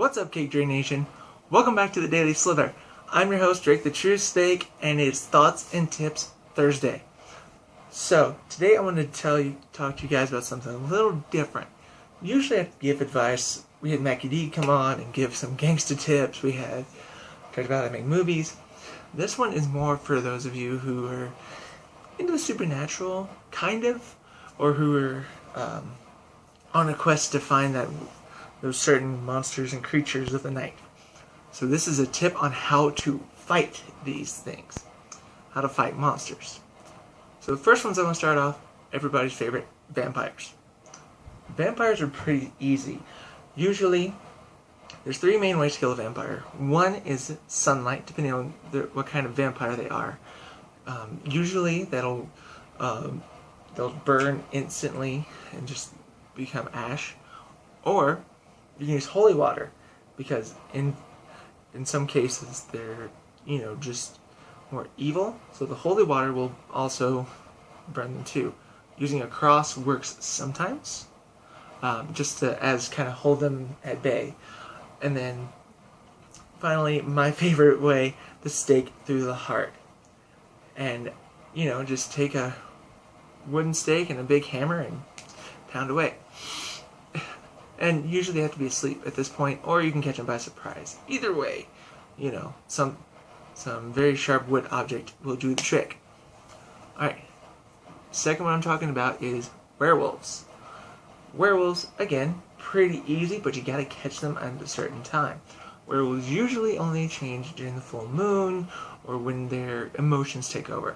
What's up, CakeDrain Nation? Welcome back to the Daily Slither. I'm your host, DraketheTruSnake, and it's Thoughts and Tips Thursday. So, today I want to talk to you guys about something a little different. Usually I give advice. We had Mackie D come on and give some gangsta tips. We had talked about how to make movies. This one is more for those of you who are into the supernatural, kind of, or who are on a quest to find those certain monsters and creatures of the night. So this is a tip on how to fight these things, how to fight monsters. So the first ones I'm going to start off, everybody's favorite, vampires. Vampires are pretty easy. Usually, there's three main ways to kill a vampire. One is sunlight, depending on what kind of vampire they are. Usually, they'll burn instantly and just become ash. Or you can use holy water, because in some cases they're just more evil. So the holy water will also burn them too. Using a cross works sometimes, just to kind of hold them at bay. And then finally, my favorite way, the stake through the heart. And just take a wooden stake and a big hammer and pound away. And usually they have to be asleep at this point, or you can catch them by surprise. Either way, some very sharp wood object will do the trick. Alright, second one I'm talking about is werewolves. Werewolves, again, pretty easy, but you gotta catch them at a certain time. Werewolves usually only change during the full moon, or when their emotions take over.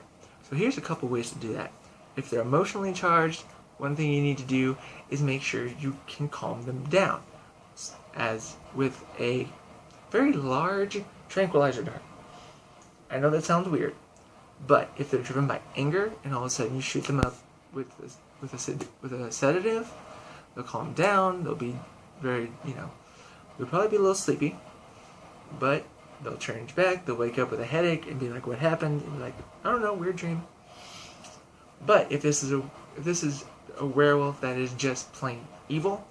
So here's a couple ways to do that. If they're emotionally charged, one thing you need to do is make sure you can calm them down, as with a very large tranquilizer dart. I know that sounds weird, but if they're driven by anger and all of a sudden you shoot them up with a sedative, they'll calm down. They'll be very, they'll probably be a little sleepy, but they'll change back. They'll wake up with a headache and be like, "What happened?" And be like, "I don't know, weird dream." But if this is a werewolf that is just plain evil,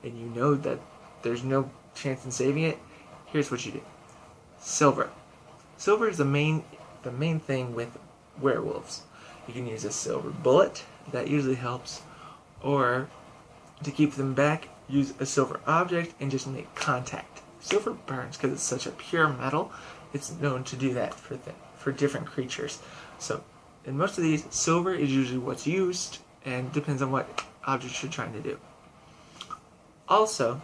and you know that there's no chance in saving it, here's what you do. Silver. Silver is the main thing with werewolves. You can use a silver bullet, that usually helps, or to keep them back, use a silver object and just make contact. Silver burns because it's such a pure metal. It's known to do that for different creatures. So in most of these, silver is usually what's used, and depends on what object you're trying to do. Also,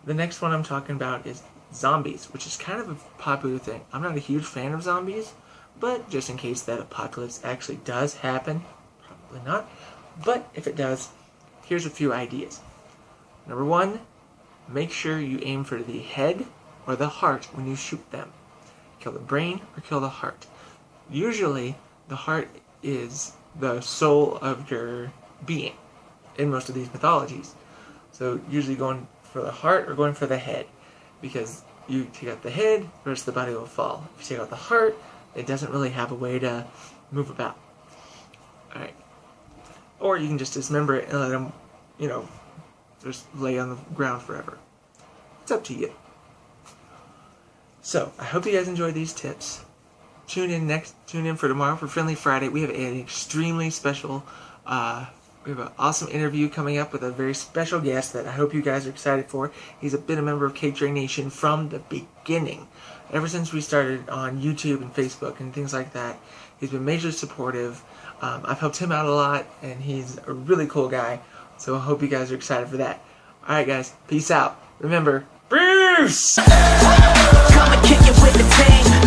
the next one I'm talking about is zombies, which is kind of a popular thing. I'm not a huge fan of zombies, but just in case that apocalypse actually does happen, probably not, but if it does, here's a few ideas. Number one, make sure you aim for the head or the heart when you shoot them. Kill the brain or kill the heart. Usually, the heart is the soul of your being in most of these mythologies. So usually going for the heart or going for the head, because you take out the head, the rest of the body will fall. If you take out the heart, it doesn't really have a way to move about. Alright. Or you can just dismember it and let them, just lay on the ground forever. It's up to you. So, I hope you guys enjoyed these tips. Tune in for tomorrow for Friendly Friday. We have an extremely special, we have an awesome interview coming up with a very special guest that I hope you guys are excited for. He's been a member of CakeDrain Nation from the beginning. Ever since we started on YouTube and Facebook and things like that, he's been majorly supportive. I've helped him out a lot, and he's a really cool guy. So I hope you guys are excited for that. Alright guys, peace out. Remember, Bruce! Come and kick it with the team.